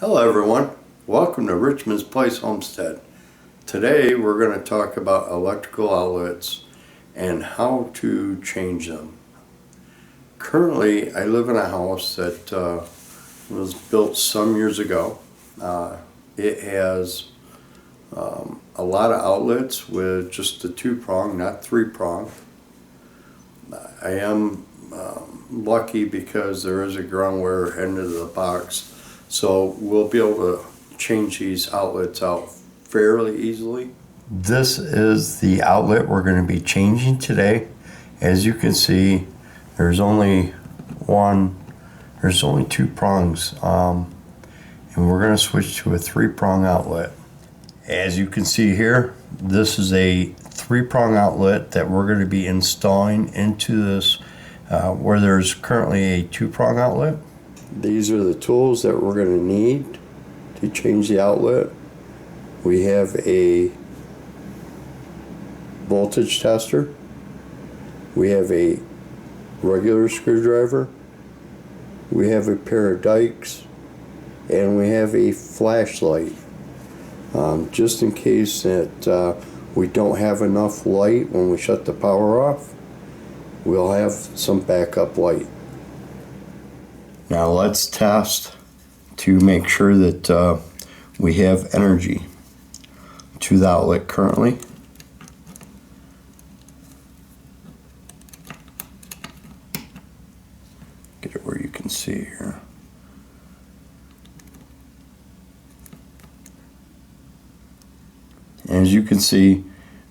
Hello everyone, welcome to Richmond's Place Homestead. Today we're going to talk about electrical outlets and how to change them. Currently I live in a house that was built some years ago. It has a lot of outlets with just the 2-prong, not 3-prong. I am lucky because there is a ground wire end of the box. So we'll be able to change these outlets out fairly easily. This is the outlet we're going to be changing today. As you can see, there's only 2 prongs. And we're going to switch to a 3-prong outlet. As you can see here, this is a 3-prong outlet that we're going to be installing into this where there's currently a 2-prong outlet. These are the tools that we're going to need to change the outlet. We have a voltage tester. We have a regular screwdriver. We have a pair of dikes. And we have a flashlight. Just in case that we don't have enough light when we shut the power off, we'll have some backup light. Now let's test to make sure that we have energy to the outlet currently. Get it where you can see here. As you can see,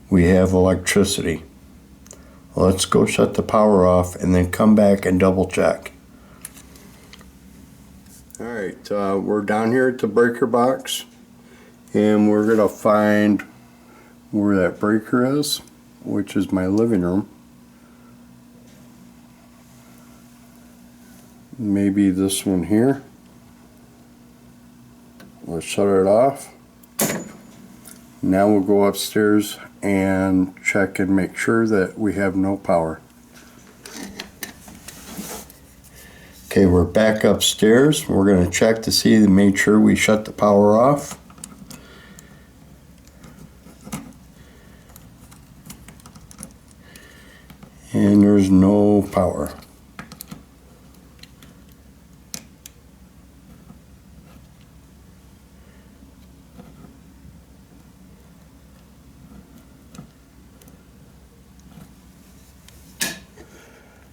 we have electricity. Let's go shut the power off and then come back and double check. Alright, we're down here at the breaker box and we're going to find where that breaker is, which is my living room. Maybe this one here. Let's shut it off. Now we'll go upstairs and check and make sure that we have no power. Okay, we're back upstairs. We're going to check to see and make sure we shut the power off. And there's no power.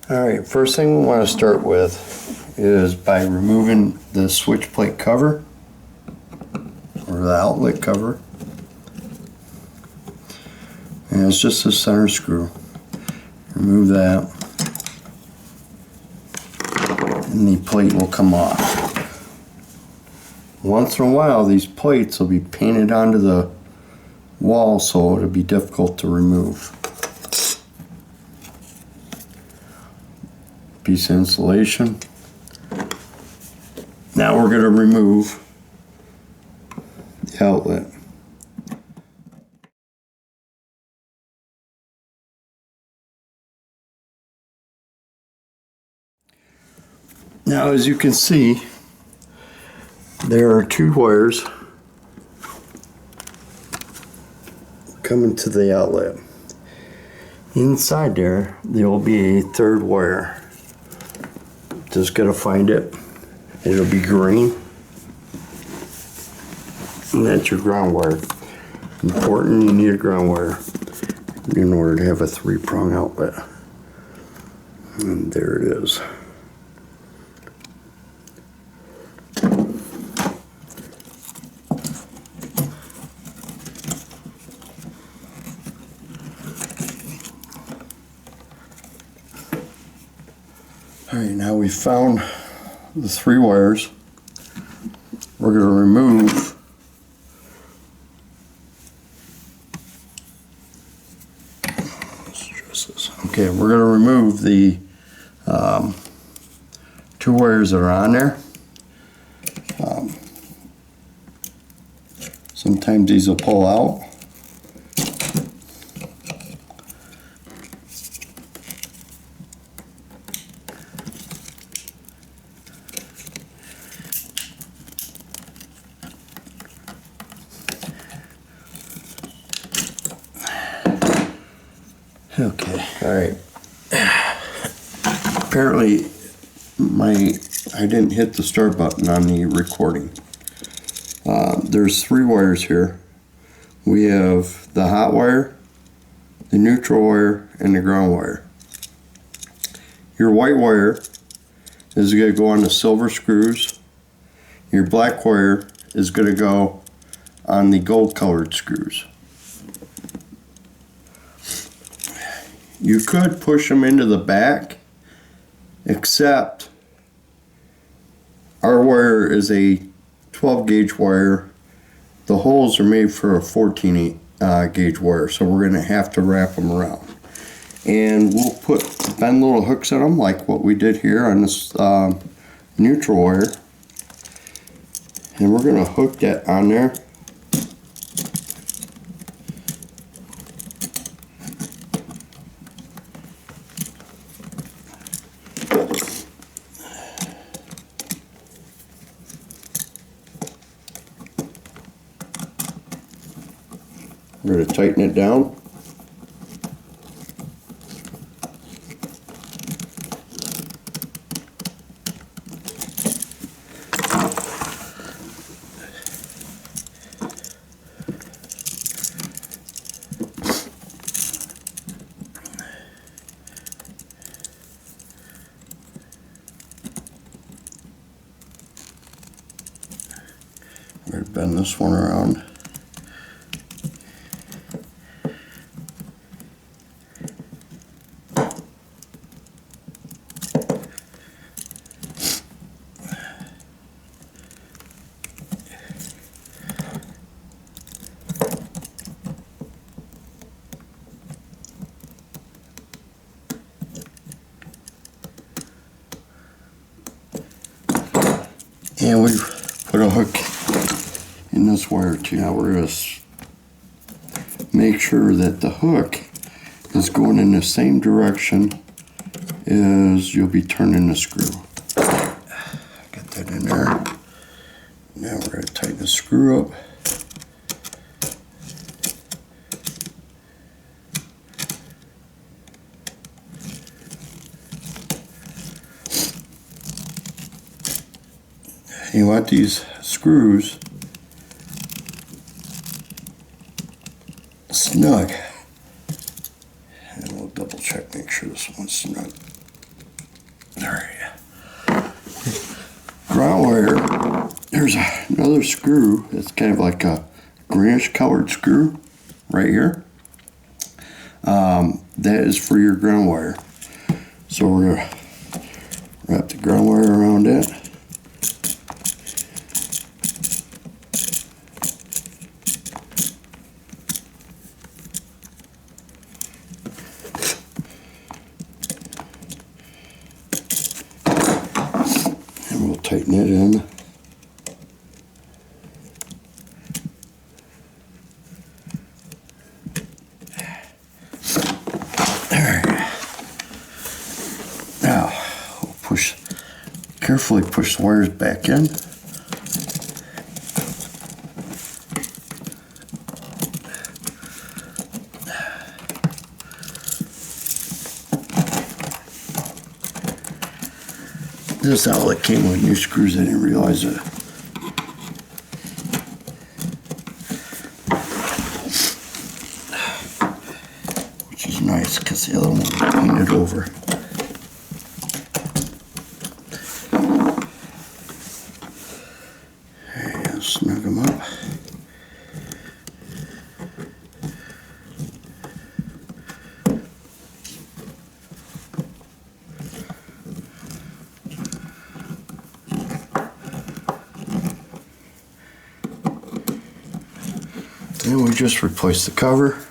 Alright, first thing we want to start with is by removing the switch plate cover or the outlet cover, and it's just a center screw. Remove that and the plate will come off. Once in a while these plates will be painted onto the wall, so it'll be difficult to remove. Piece of insulation. Now we're going to remove the outlet. Now as you can see, there are 2 wires coming to the outlet. Inside there will be a 3rd wire. Just gotta find it. It'll be green. And that's your ground wire. Important, you need a ground wire in order to have a 3-prong outlet. And there it is. Alright, now we found the 3 wires. We're going to remove okay, we're going to remove the 2 wires that are on there. Sometimes these will pull out. Okay. All right. Apparently, I didn't hit the start button on the recording. There's 3 wires here. We have the hot wire, the neutral wire, and the ground wire. Your white wire is going to go on the silver screws. Your black wire is going to go on the gold colored screws. You could push them into the back, except our wire is a 12 gauge wire. The holes are made for a 14 gauge wire, so we're going to have to wrap them around. And we'll bend little hooks in them like what we did here on this neutral wire. And we're going to hook that on there. We're going to tighten it down. We're going to bend this one around. And we put a hook in this wire too. Now we're going to make sure that the hook is going in the same direction as you'll be turning the screw. Get that in there. Now we're going to tighten the screw up. You want these screws snug. And we'll double check, make sure this one's snug. Alright. Ground wire, there's another screw. It's kind of like a greenish colored screw right here. That is for your ground wire. So we're going to wrap the ground wire around it. Tighten it in. There. Now we'll carefully push the wires back in. This outlet came with new screws. I didn't realize it. Which is nice because the other one was painted over. And snug them up. Then we just replace the cover.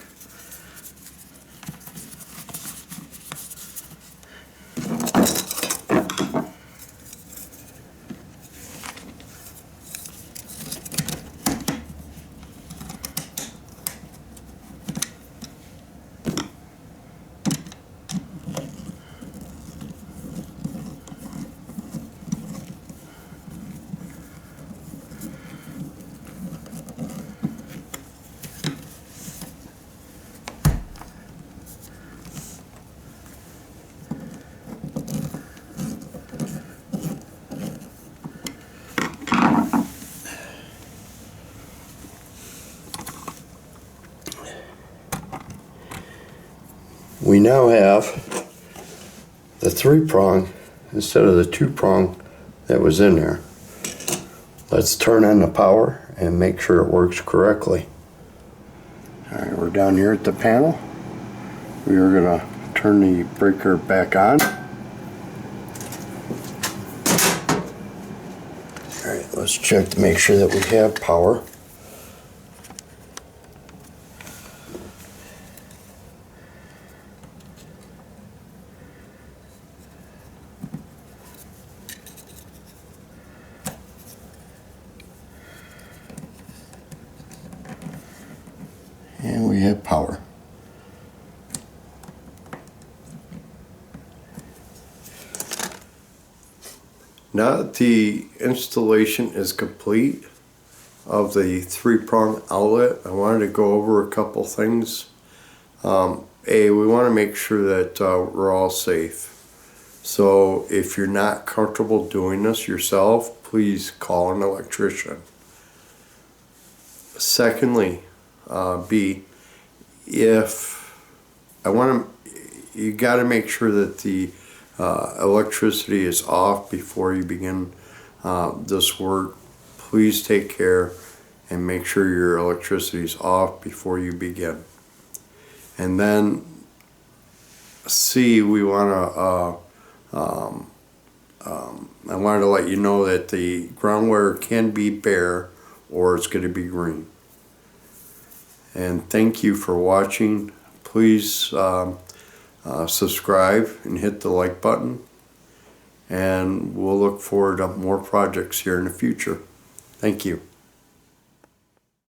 We now have the 3-prong instead of the 2-prong that was in there. Let's turn on the power and make sure it works correctly. Alright, we're down here at the panel. We are going to turn the breaker back on. Alright, let's check to make sure that we have power. And we have power. Now that the installation is complete of the 3-prong outlet, I wanted to go over a couple things. We want to make sure that we're all safe. So if you're not comfortable doing this yourself, please call an electrician. Secondly, you got to make sure that the electricity is off before you begin this work. Please take care and make sure your electricity is off before you begin. And then C, we want to I wanted to let you know that the ground wire can be bare or it's going to be green. And thank you for watching. Please subscribe and hit the like button, and we'll look forward to more projects here in the future. Thank you.